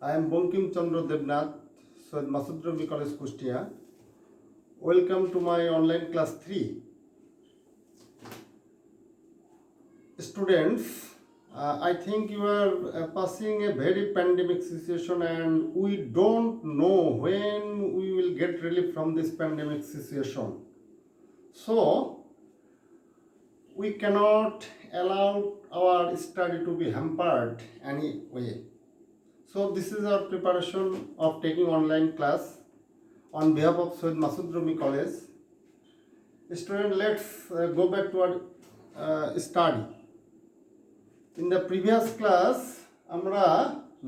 I am Bankim Chandra Debnath, Syed Masud Rabi College, Kushtia. Welcome to my online class 3. Students, I think you are passing a very pandemic situation and we don't know when we will get relief from this pandemic situation. So, we cannot allow our study to be hampered anyway. So this is our preparation of taking online class on behalf of Syed Masud Rabi College. Student, let's go back to our study. In the previous class, আমরা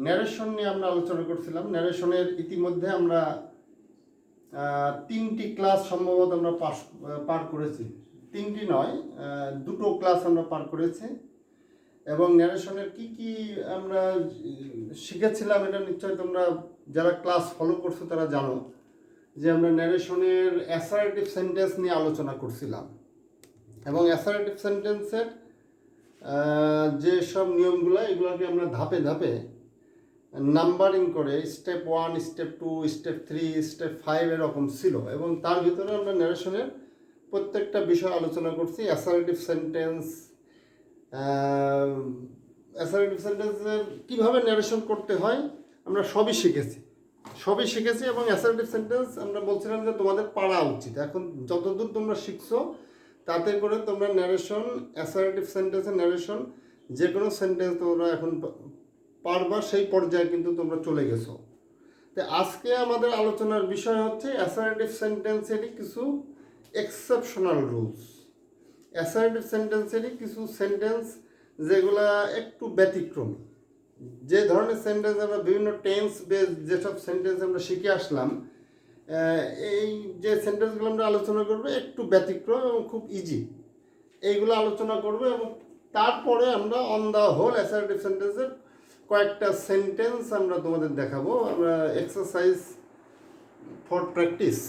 narration নিয়ে আমরা আলোচনা করছিলাম। narrationের ইতিমধ্যে আমরা তিনটি class সম্ভবত আমরা পার করেছি। তিনটি নয়, দুটো ক্লাস আমরা পার করেছি এবং ন্যারেশনের কি আমরা শিখেছিলাম এটা নিশ্চয়ই তোমরা যারা ক্লাস ফলো করছো তারা জানো যে আমরা ন্যারেশনের অ্যাসার্টিভ সেন্টেন্স নিয়ে আলোচনা করছিলাম এবং অ্যাসার্টিভ সেন্টেন্সের যে সব নিয়মগুলো এগুলোকে আমরা ধাপে ধাপে নাম্বারিং করে স্টেপ 1, স্টেপ 2, স্টেপ 3, স্টেপ 5 এরকম ছিল এবং তার ভিতরে আমরা ন্যারেশনের প্রত্যেকটা বিষয় আলোচনা করছি। অ্যাসার্টিভ সেন্টেন্স কীভাবে ন্যারেশন করতে হয় আমরা সবই শিখেছি এবং অ্যাসার্টিভ সেন্টেন্স আমরা বলছিলাম যে তোমাদের পারা উচিত। এখন যতদূর তোমরা শিখছো তাতে করে তোমরা ন্যারেশন, অ্যাসার্টিভ সেন্টেন্সের ন্যারেশন যে কোনো সেন্টেন্স তোমরা এখন পারবা, সেই পর্যায়ে কিন্তু তোমরা চলে গেছো। তো আজকে আমাদের আলোচনার বিষয় হচ্ছে অ্যাসার্টিভ সেন্টেন্সেরই কিছু এক্সেপশনাল রুলস। অ্যাসার্টিভ সেন্টেন্সেরই কিছু সেন্টেন্স যেগুলা একটু ব্যতিক্রমী। যে ধরনের সেন্টেন্স আমরা বিভিন্ন টেন্স বেস যেসব সেন্টেন্স আমরা শিখে আসলাম, এই যে সেন্টেন্সগুলো আমরা আলোচনা করবো একটু ব্যতিক্রম এবং খুব ইজি, এইগুলো আলোচনা করবো এবং তারপরে আমরা অন দ্য হোল অ্যাসার্টিভ সেন্টেন্সের কয়েকটা সেন্টেন্স আমরা তোমাদের দেখাবো। আমরা এক্সারসাইজ ফর প্র্যাকটিস,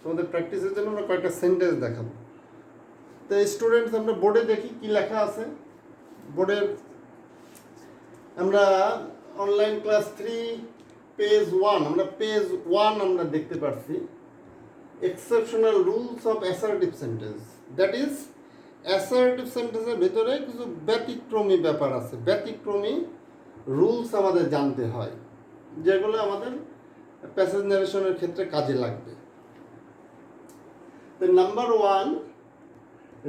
তোমাদের প্র্যাকটিসের জন্য আমরা কয়েকটা সেন্টেন্স দেখাবো। তো স্টুডেন্টস, আমরা বোর্ডে দেখি কি লেখা আছে। বোর্ডের আমরা অনলাইন ক্লাস 3 পেজ 1, আমরা পেজ 1 আমরা দেখতে পাচ্ছি exceptional rules of assertive sentence. That is assertive সেন্টেন্সের ভেতরে কিছু ব্যতিক্রমী ব্যাপার আছে, ব্যতিক্রমী রুলস আমাদের জানতে হয় যেগুলো আমাদের প্যাসেজ ন্যারেশনের ক্ষেত্রে কাজে লাগবে। তো নাম্বার 1,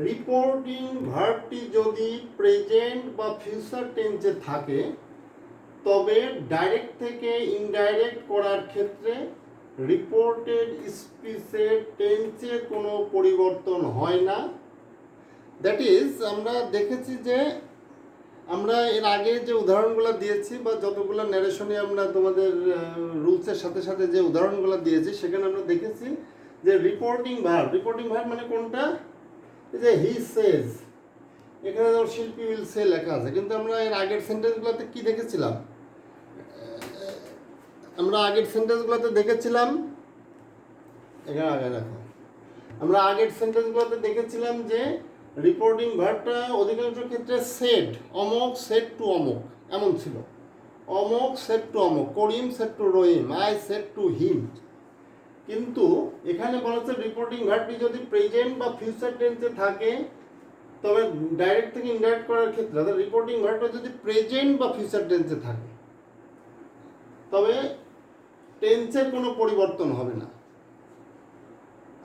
রিপোর্টিং ভার্বটি যদি প্রেজেন্ট বা ফিউচার টেন্সে থাকে তবে ডাইরেক্ট থেকে ইনডাইরেক্ট করার ক্ষেত্রে রিপোর্টেড স্পিচের টেন্সে কোনো পরিবর্তন হয় না। দ্যাট ইজ, আমরা দেখেছি যে আমরা এর আগে যে উদাহরণগুলো দিয়েছি বা যতগুলো ন্যারেশনে আমরা তোমাদের রুলসের সাথে সাথে যে উদাহরণগুলো দিয়েছি সেখানে আমরা দেখেছি যে রিপোর্টিং ভার্ব মানে কোনটা, যে হি সেজ, এখানে যেমন শিল্পী উইল সে লেখা আছে, কিন্তু আমরা এর আগের সেন্টেন্সগুলোতে কি দেখেছিলাম, এখানে আগে দেখো, আমরা আগের সেন্টেন্সগুলোতে দেখেছিলাম যে রিপোর্টিং ভার্বটা অধিকাংশ ক্ষেত্রে সেড, অমক সেড টু অমক এমন ছিল। অমক সেড টু অমক, Karim said to Rahim, I said to him. কিন্তু এখানে বলা হচ্ছে রিপোর্টিং ভার্বটি যদি প্রেজেন্ট বা ফিউচার টেন্সে থাকে তবে ডাইরেক্ট থেকে ইনডাইরেক্ট করার ক্ষেত্রে, অর্থাৎ রিপোর্টিং ভার্বটা যদি প্রেজেন্ট বা ফিউচার টেন্সে থাকে তবে টেন্সের কোনো পরিবর্তন হবে না।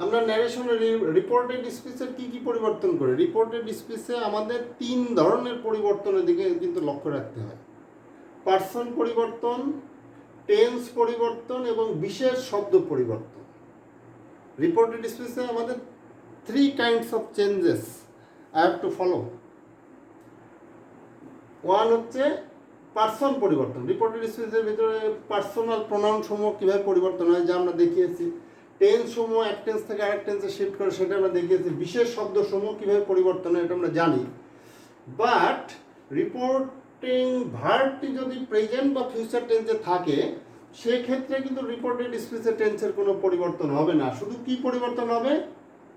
আমরা ন্যারেশনের রিপোর্টেড স্পিচের কি পরিবর্তন করি? রিপোর্টেড স্পিচে আমাদের 3 ধরনের পরিবর্তনের দিকে কিন্তু লক্ষ্য রাখতে হয়: পার্সন পরিবর্তন, টেন্স পরিবর্তন এবং বিশেষ শব্দ পরিবর্তন। রিপোর্টেড স্পিচে আমাদের 3 kinds of changes I have to follow. 1 হচ্ছে পার্সন পরিবর্তন। রিপোর্টেড স্পিচের ভিতরে পার্সোনাল প্রোনাউন সমূহ কীভাবে পরিবর্তন হয় যা আমরা দেখিয়েছি। টেন্স সমূহ এক টেন্স থেকে আরেক টেন্সে শিফট করে সেটা আমরা দেখিয়েছি। বিশেষ শব্দ সমূহ কীভাবে পরিবর্তন হয় এটা আমরা জানি। বাট রিপোর্টিং ভার্বটি যদি প্রেজেন্ট বা ফিউচার টেন্সে থাকে সেক্ষেত্রে কিন্তু রিপোর্টেড স্পিচের টেন্সের কোনো পরিবর্তন হবে না। শুধু কি পরিবর্তন হবে,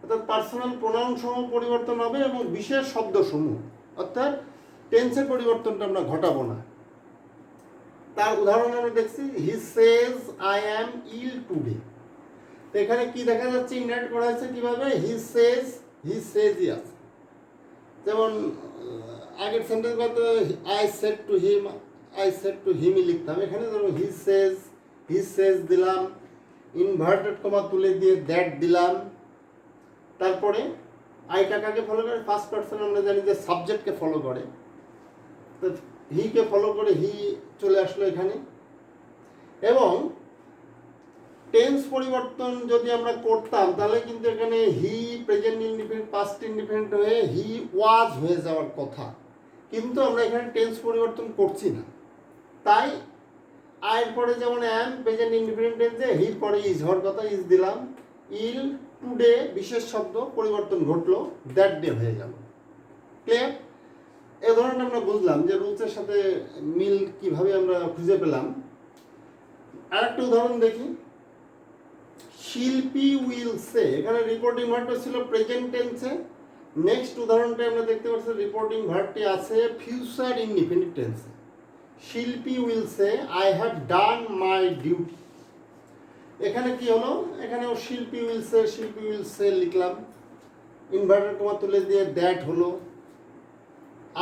অর্থাৎ পার্সোনাল প্রোনাউন সমূহ পরিবর্তন হবে এবং বিশেষ শব্দ সমূহ, অর্থাৎ টেন্সের পরিবর্তনটা আমরা ঘটাবো না। তার উদাহরণ আমরা দেখছি হি says I am ill today. তো এখানে কি দেখা যাচ্ছে, ইনডাইরেক্ট করা হয়েছে কিভাবে, হি সেজই আছে। যেমন আগের সেন্টেন্স কত, আই সেড টু হিমই লিখতাম, এখানে ধরো হি সেজ দিলাম, ইনভার্টেড কমা তুলে দিয়ে দ্যাট দিলাম। তারপরে আইটা কাকে ফলো করে, ফার্স্ট পার্সন আমরা জানি যে সাবজেক্টকে ফলো করে, তো হিকে ফলো করে হি চলে আসলো এখানে। এবং টেন্স পরিবর্তন যদি আমরা করতাম তাহলে কিন্তু এখানে হি প্রেজেন্ট ইনডিফিনিট পাস্ট ইনডিফিনিট হয়ে হি ওয়াজ হয়ে যাওয়ার কথা, কিন্তু আমরা এখানে টেন্স পরিবর্তন করছি না। তাই আয়ের পরে যেমন অ্যাম প্রেজেন্ট ইনডিফিনিট টেন্সে, হির পরে ইজ হওয়ার কথা, ইজ দিলাম। ইল টুডে বিশেষ শব্দ পরিবর্তন ঘটলো, দ্যাট ডে হয়ে গেল। ক্লিয়ার? এ ধরনের আমরা বুঝলাম যে রুলসের সাথে মিল কিভাবে আমরা খুঁজে পেলাম। আর একটা উদাহরণ দেখি, শিল্পী উইল সে, এখানে রিপোর্টিং ভার্বটা ছিল প্রেজেন্ট টেন্সে। নেক্সট উদাহরণটা আমরা দেখতে পাচ্ছি রিপোর্টিং ভার্বটি আছে ফিউচার ইনডিফিনিট টেন্সে। Shilpi will say I have done my duty. এখানে কি হলো, এখানেও শিল্পী উইল সে লিখলাম, ইনভার্টেড কমা তুলে দিয়ে দ্যাট হলো।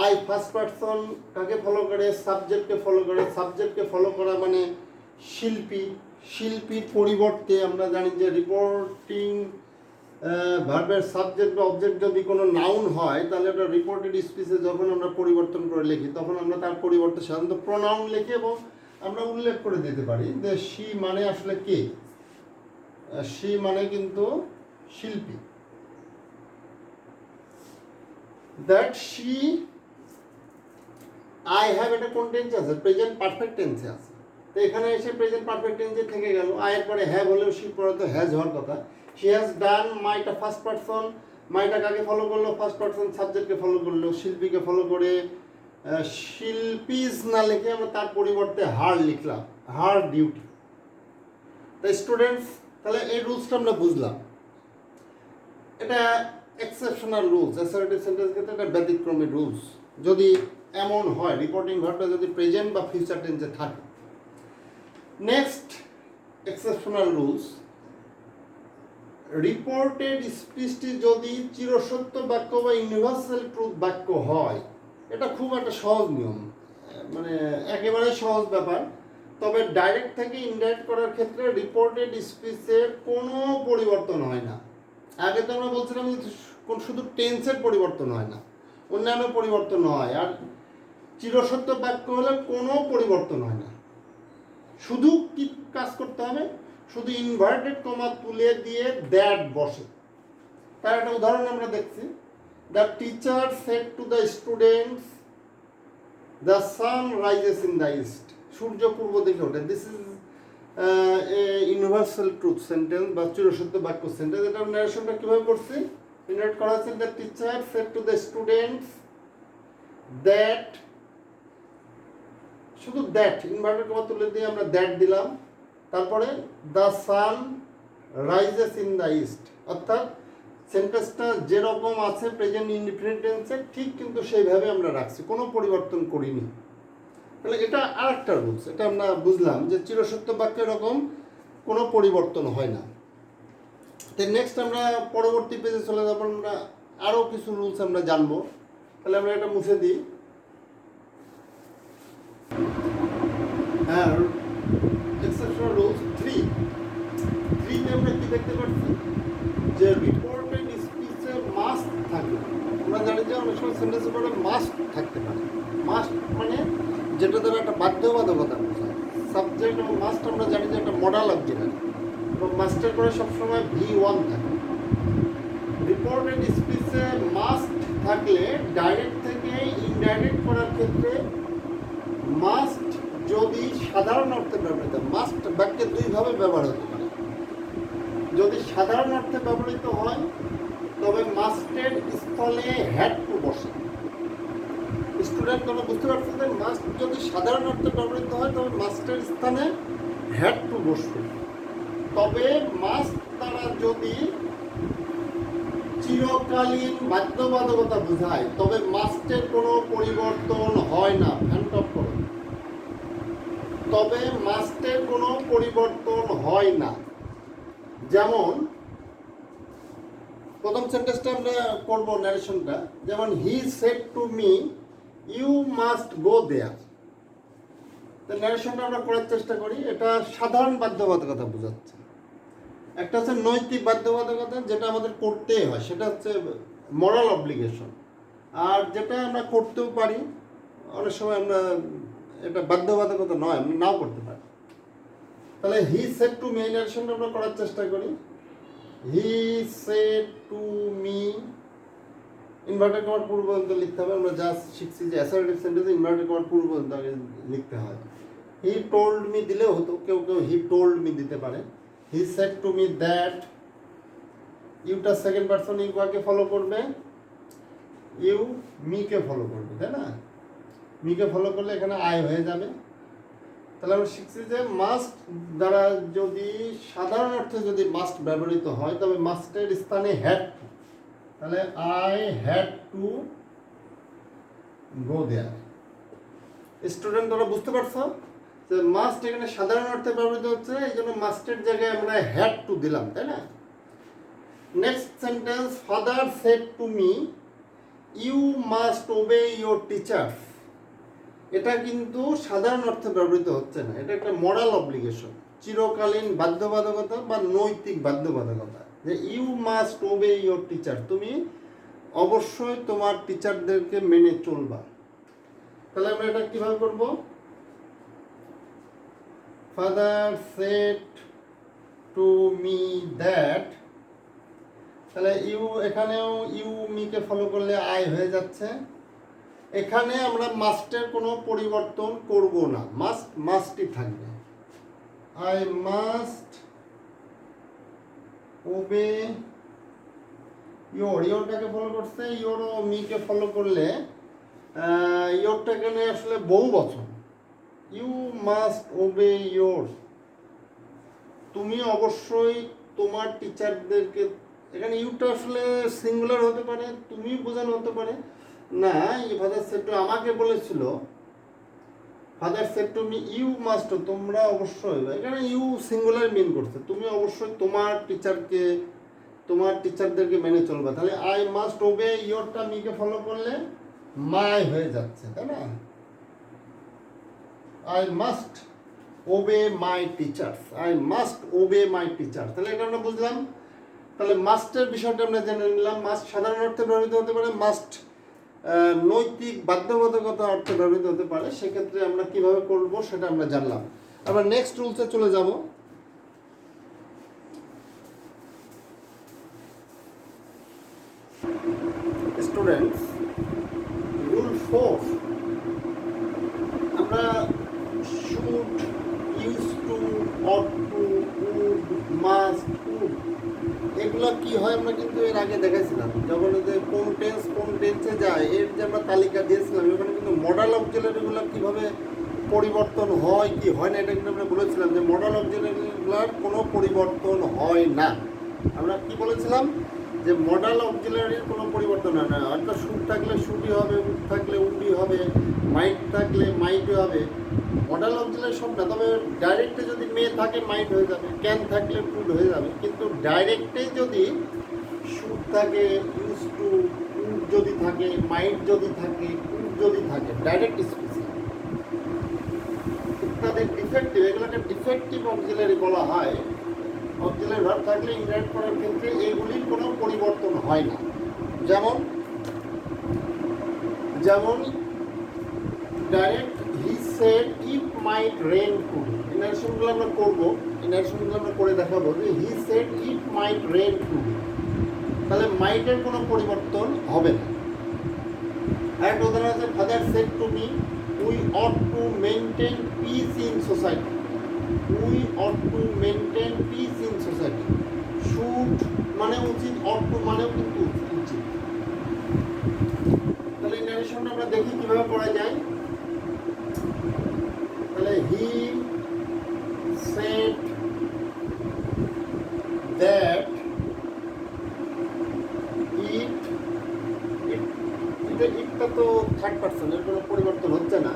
আই ফার্স্ট পার্সন কাকে ফলো করে, সাবজেক্টকে ফলো করে, সাবজেক্টকে ফলো করা মানে শিল্পীর পরিবর্তে আমরা জানি যে রিপোর্টিং ভার্বের সাবজেক্ট বা অবজেক্ট যদি কোনো নাউন হয় তাহলে ওটা রিপোর্টেড স্পিচে যখন আমরা পরিবর্তন করে লিখি তখন আমরা তার পরিবর্তে সাধারণত প্রোনাউন লিখি এবং আমরা উল্লেখ করে দিতে পারি যে শি মানে আসলে কে, শি মানে কিন্তু শিল্পী। দ্যাট শি আই হ্যাভ, এটা কোন টেন্সে আছে, প্রেজেন্ট পারফেক্ট টেন্সে আছে। তো এখানে এসে প্রেজেন্ট পারফেক্ট টেন্সে থেকে গেল, আয়ের পরে হ্যাভ হলেও শি পরে তো হ্যাজ হওয়ার কথা। শি হ্যাজ ডান, মাইটা ফার্স্ট পারসন, মাইটা কাকে ফলো করলো, ফার্স্ট পারসন সাবজেক্টকে ফলো করলো, শিল্পীকে ফলো করে শিল্পীজ না লিখে আমরা তার পরিবর্তে হার লিখলাম, হার ডিউটি। তাই স্টুডেন্টস, তাহলে এই রুলসটা আমরা বুঝলাম। এটা এক্সেপশনাল রুলস, অ্যাসার্টিভ সেন্টেন্স ক্ষেত্রে এটা ব্যতিক্রমী রুলস যদি এমন হয় রিপোর্টিং ভার্বটা যদি প্রেজেন্ট বা ফিউচার টেন্সে থাকে। নেক্সট এক্সেপশনাল রুলস, রিপোর্টেড স্পিচটি যদি চিরসত্য বাক্য বা ইউনিভার্সাল ট্রুথ বাক্য হয়, এটা খুব একটা সহজ নিয়ম, মানে একেবারে সহজ ব্যাপার। তবে ডাইরেক্ট থেকে ইনডাইরেক্ট করার ক্ষেত্রে রিপোর্টেড স্পিচের কোনো পরিবর্তন হয় না। আগে তো আমরা বলছিলাম যে শুধু টেন্সের পরিবর্তন হয় না, অন্যান্য পরিবর্তন হয়। আর চিরসত্য বাক্য হলে কোনো পরিবর্তন হয় না, শুধু কি কাজ করতে হবে, শুধু ইনভার্টেড কমা তুলে দিয়ে দ্যাট বসে। তার একটা উদাহরণ আমরা দেখছি, the teacher said to the students the sun rises in the east, সূর্য পূর্ব দিকে ওঠে। This is universal truth sentence বা চিরসত্য বাক্য সেন্টেন্স। এটা ন্যারেশনটা কীভাবে করছি, ইনভার্ট করা হচ্ছে, the teacher said to the students that, শুধু দ্যাট ইনভার্টেড কমা তুলে দিয়ে আমরা দ্যাট দিলাম। তারপরে the sun rises in the east, অর্থাৎ সেন্টেন্সটা যেরকম আছে প্রেজেন্ট ইনডিফিনিট টেন্সে ঠিক কিন্তু সেইভাবে আমরা রাখছি, কোনো পরিবর্তন করিনি। তাহলে এটা আর একটা রুলস, এটা আমরা বুঝলাম যে চিরসত্য বাক্যে এরকম কোনো পরিবর্তন হয় না। তো নেক্সট আমরা পরবর্তী পেজে চলে যাবো, আমরা আরও কিছু রুলস আমরা জানবো। তাহলে আমরা এটা মুছে দিই। হ্যাঁ, এক্সেপশনাল রুলস 3তে আমরা কি দেখতে পাচ্ছি যে রিপোর্টেড স্পিচে মাস্ট থাকে। আমরা জানি যে অনেক সময় সেন্টেন্সের পরে মাস্ট থাকতে পারে। মাস্ট মানে যেটা দ্বারা একটা বাধ্যবাধকতা বোঝায়। সাবজেক্ট এবং মাস্ট আমরা জানি যে একটা মডাল অবজেক্ট, এবং মাস্টের পরে সবসময় V1 থাকে। রিপোর্টেড স্পিচে মাস্ট থাকলে ডাইরেক্ট থেকে ইনডাইরেক্ট করার ক্ষেত্রে মাস্ট যদি সাধারণ অর্থে ব্যবহৃত, মাস্ট বাক্যে দুইভাবে ব্যবহার হতে পারে। যদি সাধারণ অর্থে ব্যবহৃত হয় তবে মাস্টের স্থলে হ্যাড টু বসে। স্টুডেন্ট তোমরা বুঝতে পারছো যে মাস্ট যদি সাধারণ অর্থে ব্যবহৃত হয় তবে মাস্টের স্থানে হ্যাড টু বসবে। তবে মাস্ট দ্বারা যদি চিরকালীন বাধ্যবাধকতা বোঝায় তবে মাস্টের কোনো পরিবর্তন হয় না। ফ্যান টপ করো। তবে মাস্টের কোনো পরিবর্তন হয় না। যেমন প্রথম সেন্টেন্সটা আমরা করবো ন্যারেশনটা, যেমন he said to me you must go there. তো ন্যারেশনটা আমরা করার চেষ্টা করি। এটা সাধারণ বাধ্যবাধকতা বোঝাচ্ছে। একটা হচ্ছে নৈতিক বাধ্যবাধকতা, যেটা আমাদের করতেই হয়, সেটা হচ্ছে মোরাল অব্লিগেশন। আর যেটা আমরা করতেও পারি, অনেক সময় আমরা এটা বাধ্যবাধকতা নয়, আমরা নাও করতে পারি। তাহলে হি সেড টু মি ন্যারেশনটা আমরা করার চেষ্টা করি। হি সেড টু মি, ইনভার্টেড কমার পূর্ব পর্যন্ত লিখতে হবে। আমরা জাস্ট শিখছি যে অ্যাসার্টিভ সেন্টেন্সে ইনভার্টেড কমার পূর্ব পর্যন্ত আগে লিখতে হয়। হি টোল্ড মি দিলেও হতো, কেউ কেউ হি টোল্ড মি দিতে পারে। He said to me that, ইউটা সেকেন্ড পারসন ইউকে ফলো করবে, ইউ মিকে ফলো করবে, তাই না? মিকে ফলো করলে এখানে আই হয়ে যাবে। তাহলে আমরা শিখছি যে মাস্ট দ্বারা যদি সাধারণ অর্থে যদি মাস্ট ব্যবহৃত হয়, তবে মাস্টের স্থানে হ্যাড টু। তাহলে I had to go there. Student, তোমরা বুঝতে পারছো যে মাস্ট এখানে সাধারণ অর্থে ব্যবহৃত হচ্ছে, এই জন্য মাস্টের জায়গায় আমরা হ্যাড টু দিলাম, তাই না? Next sentence, father said to me you must obey your teachers. এটা কিন্তু সাধারণ অর্থে ব্যবহৃত হচ্ছে না, এটা একটা মোরাল অব্লিগেশন, চিরকালীন বাধ্যবাধকতা বা নৈতিক বাধ্যবাধকতা, যে you must obey your teacher, তুমি অবশ্যই তোমার টিচারদেরকে মেনে চলবা। তাহলে আমরা এটা কিভাবে করব? Father said to me that, তাহলে ইউ, এখানেও ইউ মিকে ফলো করলে আই হয়ে যাচ্ছে। এখানে আমরা মাস্টের কোনো পরিবর্তন করব না, মাস্ট মাস্টই থাকবে। আই মাস্ট ওবে ইয়োরটাকে ফলো করছে, ইয়োরও মিকে ফলো করলে ইয়োরটা এখানে আসলে বহু বচন। ইউ মাস্ট ওবে ইয়োর, তুমি অবশ্যই তোমার টিচারদেরকে, এখানে ইউটা আসলে সিঙ্গুলার হতে পারে, তুমি বোঝানো হতে পারে না। ফাদার সেড টু আমাকে বলেছিল, father said to me you must, তোমরা অবশ্যই, এখানে ইউ সিঙ্গুলার মিন করছে, তুমি অবশ্যই তোমার টিচারকে, তোমার টিচারদেরকে মেনে চলবে। তাহলে আই মাস্ট ওবে ইয়োরটা মিকে ফলো করলে মাই হয়ে যাচ্ছে, তাই না? I must ওবে my teachers, I must ওবে my teachers. তাহলে এটা আমরা বুঝলাম। তাহলে মাস্টের বিষয়টা আমরা জেনে নিলাম। মাস্ট সাধারণ অর্থে ব্যবহৃত হতে পারে, মাস্ট নৈতিক বাধ্যবাধকতা অর্থে ব্যবহৃত হতে পারে। সেক্ষেত্রে আমরা কিভাবে করব সেটা আমরা জানলাম। আমরা নেক্সট রুলসে চলে যাব। স্টুডেন্টস, রুল 4, আমরা should, use to, ought to, would, must, would, এগুলো কি হয় আমরা কিন্তু এর আগে দেখাইছিলাম, যখন কোন টেন্স কোন টেন্সে যায় এর যে আমরা তালিকা দিয়েছিলাম, এখানে কিন্তু মডাল অক্সিলারিগুলো কীভাবে পরিবর্তন হয় কি হয় না, এটা কিন্তু আমরা বলেছিলাম যে মডাল অক্সিলারিগুলোর কোনো পরিবর্তন হয় না। আমরা কি বলেছিলাম যে মডাল অক্সিলারির কোনো পরিবর্তন হয় না, অর্থাৎ শুড থাকলে শুডই হবে, উড থাকলে উডই হবে, মাইট থাকলে মাইটই হবে। মডাল অক্সিলারি সব না, তবে ডাইরেক্টে যদি মেয়ে থাকে মাইট হয়ে যাবে, ক্যান থাকলে কুড হয়ে যাবে। কিন্তু ডাইরেক্টে যদি শুড থাকে, ইউজ টু, উড যদি থাকে, মাইট যদি থাকে, কুড যদি থাকে, ডাইরেক্ট স্পিচ ইত্যাদি ডিফেক্টিভ, এগুলোকে ডিফেক্টিভ অক্সিলারি বলা হয়। অক্সিলারি ভার্ব থাকলে ইনডাইরেক্ট করার ক্ষেত্রে এগুলির কোনো পরিবর্তন হয় না। যেমন যেমন direct he said it might rain today, এই ন্যারেশনগুলো আমরা করবো, এই ন্যারেশনগুলো আমরা করে দেখাবো যে he said it might rain today, তাহলে মাইটের কোনো পরিবর্তন হবে না। আরেকটা উদাহরণ আছে, father said to me we ought to maintain peace in society, we ought to maintain peace in society, should মানে উচিত, অট টু মানেও কিন্তু উচিত। তাহলে এই ন্যারেশনটা আমরা দেখি কীভাবে করা যায়। তাহলে হি সেড দ্যাট ইটটা তো থার্ড পার্সনের কোনো পরিবর্তন হচ্ছে না,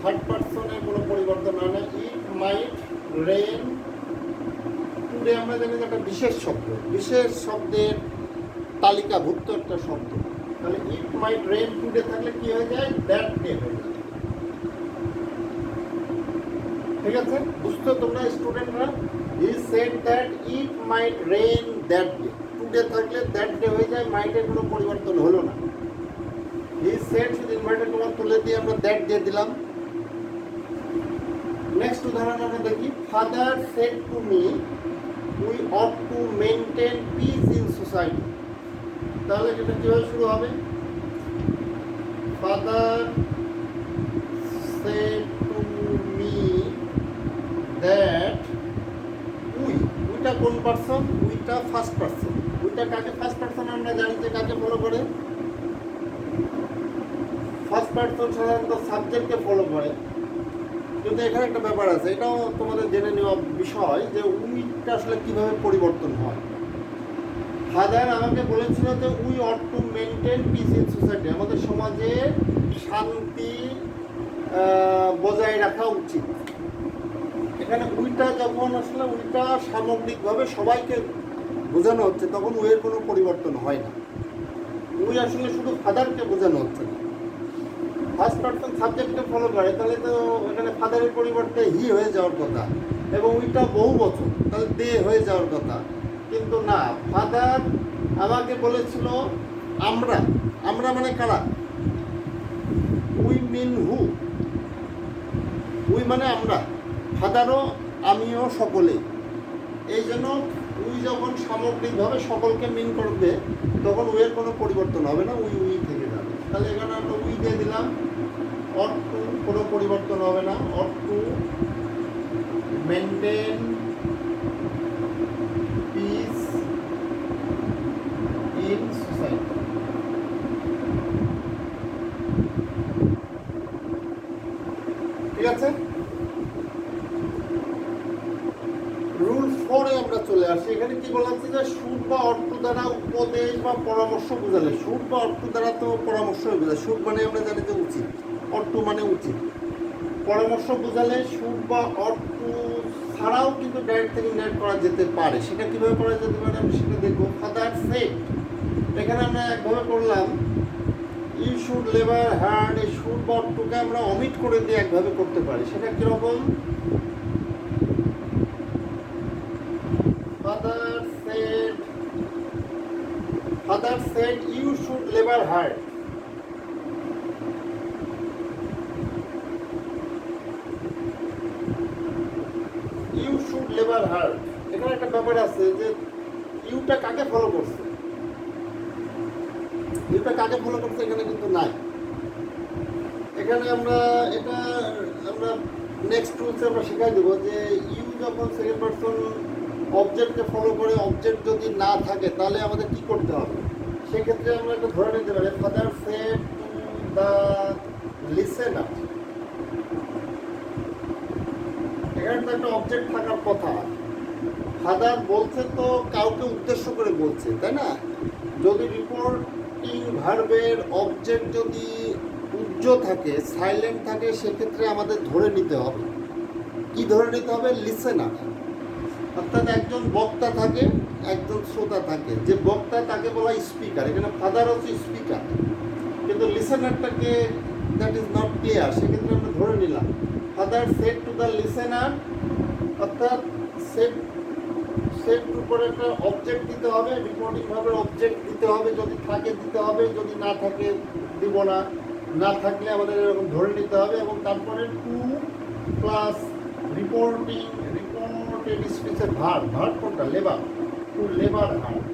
থার্ড পার্সনের কোনো পরিবর্তন হয় না, রেন টুডে আমরা জানি যে একটা বিশেষ শব্দ, বিশেষ শব্দের তালিকাভুক্ত একটা শব্দ। তাহলে ইট মাইট রেন টুডে থাকলে কি হয়ে যায়, দ্যাট ডে হয়ে যায়। ঠিক আছে, বুঝতো তোমরা স্টুডেন্টরা? He said that it might rain that day, today থাকলে দ্যাট ডে হয়ে যায়, মাইটের কোনো পরিবর্তন হলো না। হি সেড শুধু ইনভার্টেড কমা তুলে দিয়ে আমরা দ্যাট দিয়ে দিলাম। নেক্সট উদাহরণ আমরা দেখি, father said to me we ought to maintain peace in society. তাহলে এটা কিভাবে শুরু হবে, father said to me that উইটা কোন পারসন, উইটা ফার্স্ট পারসন। উইটা কাকে ফার্স্ট পারসন আমরা জানি যে কাকে ফলো করে, ফার্স্ট পারসন সাধারণত সাবজেক্টকে ফলো করে। কিন্তু এখানে একটা ব্যাপার আছে, এটাও তোমাদের জেনে নেওয়া বিষয় যে উইটা আসলে কিভাবে পরিবর্তন হয়। ফাদার আমাকে বলেছিল যে we ought to maintain peace in society, আমাদের সমাজে শান্তি বজায় রাখা উচিত। এখানে উইটা যখন আসলে উইটা সামগ্রিকভাবে সবাইকে বোঝানো হচ্ছে তখন উইয়ের কোনো পরিবর্তন হয় না। উই আসলে শুধু ফাদারকে বোঝানো হচ্ছে না, ফার্স্ট পারসন সাবজেক্টকে ফলো করে, তাহলে তো এখানে ফাদারের পরিবর্তে হি হয়ে যাওয়ার কথা, এবং উইটা বহু বছর, তাহলে দে হয়ে যাওয়ার কথা। কিন্তু না, ফাদার আমাকে বলেছিল আমরা, আমরা মানে কারা, উই মিন হু, উই মানে আমরা, ফাদারও আমিও সকলে। এই জন্য উই যখন সামগ্রিকভাবে সকলকে মিন করবে তখন উইয়ের কোনো পরিবর্তন হবে না, উই উই থেকে যাবে। তাহলে এখানে আমরা উই দিয়ে দিলাম, অট টু কোনো পরিবর্তন হবে না, ought to maintain peace in society. ঠিক আছে, রুল 4-এ আমরা চলে আসি। এখানে কি বলা হচ্ছে যে সুর বা অর্থ দ্বারা উপদেশ বা পরামর্শ বোঝালে, সুর বা অর্থ দ্বারা তো পরামর্শই বোঝায়, সুর মানে আমরা জানি যে উচিত, অর্থ মানে উচিত। পরামর্শ বোঝালে সুর বা অর্থ ছাড়াও কিন্তু ডাইরেক্ট থেকে ইনডাইরেক্ট করা যেতে পারে। সেটা কীভাবে করা যেতে পারে আমি সেটা দেখবো। ফাদার সেড, এখানে আমরা একভাবে করলাম ইউ শুড লেবার হার্ড, এই সুর বা অর্থকে আমরা অমিট করে দিয়ে একভাবে করতে পারি। সেটা কীরকম, Father said you should labor hard. You should labor hard. এখানে একটা ব্যাপার আছে যে ইউটা কাকে ফলো করছে, ইউটা কাকে ফলো করছে এখানে কিন্তু নাই। এখানে আমরা এটা আমরা নেক্সট রুলসে আমরা শিখাই দেবো যে ইউ যখন সেকেন্ড পারসন অবজেক্টকে ফলো করে, অবজেক্ট যদি না থাকে তাহলে আমাদের কি করতে হবে। সেক্ষেত্রে আমরা একটা ধরে নিতে পারি, father said to the listener. এখানে তো একটা অবজেক্ট থাকার কথা, ফাদার বলছে তো কাউকে উদ্দেশ্য করে বলছে, তাই না? যদি রিপোর্টিং ভার্বের অবজেক্ট যদি উজ্জ থাকে, সাইলেন্ট থাকে, সেক্ষেত্রে আমাদের ধরে নিতে হবে, কি ধরে নিতে হবে, লিসেনার। অর্থাৎ একজন বক্তা থাকে, একজন শ্রোতা থাকে, যে বক্তা তাকে বলা স্পিকার। এখানে ফাদার হচ্ছে স্পিকার, কিন্তু লিসেনারটাকে দ্যাট ইজ নট ক্লিয়ার, সেক্ষেত্রে আমরা ধরে নিলাম father said to the listener. অর্থাৎ সেড উপরে একটা অবজেক্ট দিতে হবে, রিপোর্টিং ভাবে অবজেক্ট দিতে হবে, যদি থাকে দিতে হবে, যদি না থাকে দিব না, না থাকলে আমাদের এরকম ধরে নিতে হবে। এবং তারপরে টু প্লাস রিপোর্টিং, রিপোর্টেড স্পিচের ভার্ব, ভার্ব কোনটা, লেবার, টু লেবার হার্ড।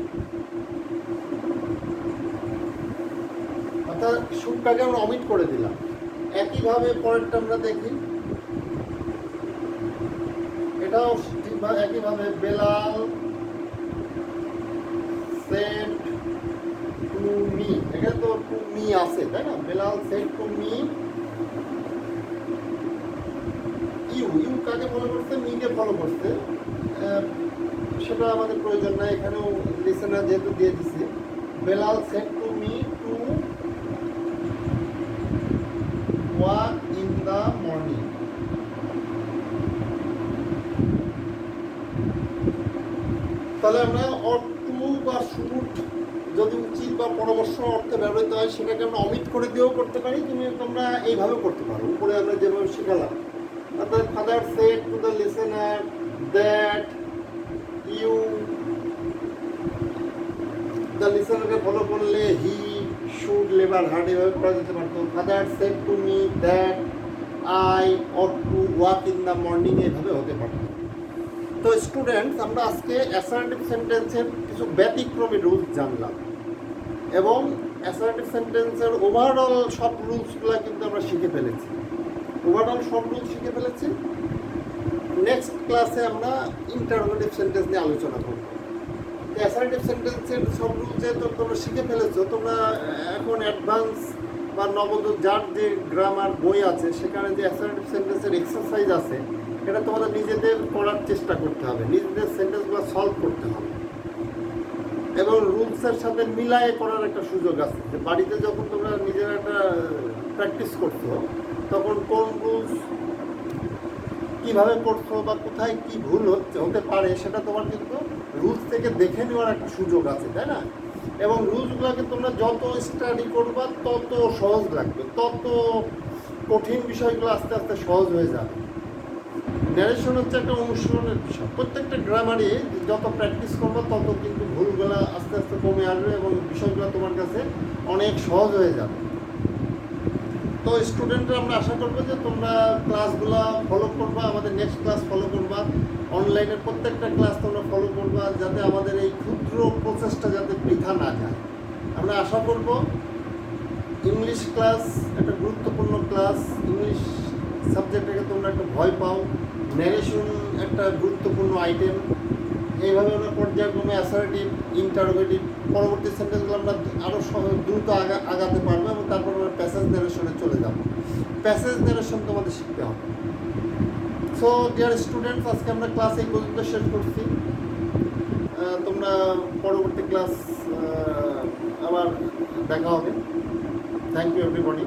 অর্থাৎ সুরটাকে আমরা অমিট করে দিলাম। একইভাবে পরেরটা আমরা দেখি, এটাও ঠিকভাবে একইভাবে, বেলাল সেড টু মি, এখানে তো টু মি আছে, তাই না? Belal said to me, you, you কাকে ফলো করছে, মিকে ফলো করছে, সেটা আমাদের প্রয়োজন নাই, এখানেও লিসেনার যেহেতু দিয়ে দিছে। Belal said to me two walk in the morning. তাহলে আমরা অর্থ বা শুট যদি উচিত বা পরামর্শ অর্থে ব্যবহৃত হয় সেটাকে আমরা অমিট করে দিয়েও করতে পারি, তোমরা এইভাবে করতে পারো উপরে আমরা যেভাবে শেখালাম। অর্থাৎ father said to the listener that you, the লিসেনারকে ফলো করলে হি শুড লেবার হার্ড, এভাবে করা যেতে পারতো। Father said to me that I ought to walk in the morning, এভাবে হতে পারতো। তো স্টুডেন্টস, আমরা আজকে অ্যাসার্টিভ সেন্টেন্সের কিছু ব্যতিক্রমী রুলস জানলাম এবং অ্যাসার্টিভ সেন্টেন্সের ওভারঅল সব রুলসগুলো কিন্তু আমরা শিখে ফেলেছি। নেক্সট ক্লাসে আমরা ইন্টারোগেটিভ সেন্টেন্স নিয়ে আলোচনা করব। অ্যাসার্টিভ সেন্টেন্সের সব রুলস যেহেতু তোমরা শিখে ফেলেছো, তোমরা এখন অ্যাডভান্স বা নবোদয় যার যে গ্রামার বই আছে সেখানে যে অ্যাসার্টিভ সেন্টেন্সের এক্সারসাইজ আছে এটা তোমাদের নিজেদের করার চেষ্টা করতে হবে, নিজেদের সেন্টেন্সগুলো সলভ করতে হবে এবং রুলসের সাথে মিলায়ে করার একটা সুযোগ আছে। যে বাড়িতে যখন তোমরা নিজেরা একটা প্র্যাকটিস করছো তখন কোন রুলস কীভাবে করছো বা কোথায় কী ভুল হতে পারে সেটা তোমার কিন্তু রুলস থেকে দেখে নেওয়ার একটা সুযোগ আছে, তাই না? এবং রুলসগুলোকে তোমরা যত স্টাডি করবা তত সহজ লাগবে, তত কঠিন বিষয়গুলো আস্তে আস্তে সহজ হয়ে যাবে। ন্যারেশন হচ্ছে একটা অনুশীলনের বিষয়, প্রত্যেকটা গ্রামারে যত প্র্যাকটিস করবো তত কিন্তু ভুলগুলো আস্তে আস্তে কমে আসবে এবং বিষয়গুলো তোমার কাছে অনেক সহজ হয়ে যাবে। তো স্টুডেন্টরা আমরা আশা করবো যে তোমরা ক্লাসগুলো ফলো করবা, আমাদের নেক্সট ক্লাস ফলো করবা, অনলাইনের প্রত্যেকটা ক্লাস তোমরা ফলো করবা, যাতে আমাদের এই ক্ষুদ্র প্রচেষ্টা যাতে বৃথা না যায়। আমরা আশা করব ইংলিশ ক্লাস একটা গুরুত্বপূর্ণ ক্লাস, ইংলিশ সাবজেক্টটাকে তোমরা একটা ভয় পাও, ন্যারেশন একটা গুরুত্বপূর্ণ আইটেম, এইভাবে আমরা পর্যায়ক্রমে অ্যাসার্টিভ, ইন্টারোগেটিভ, পরবর্তী সেন্টেন্সগুলো আমরা আরও দ্রুত আগাতে পারবো এবং তারপর আমরা প্যাসেজ ন্যারেশনে চলে যাব। প্যাসেজ ন্যারেশন তোমাদের শিখতে হবে। সো ডিয়ার স্টুডেন্টস, আজকে আমরা ক্লাস এই পর্যন্ত শেষ করছি। তোমরা পরবর্তী ক্লাস আবার দেখা হবে। Thank you everybody.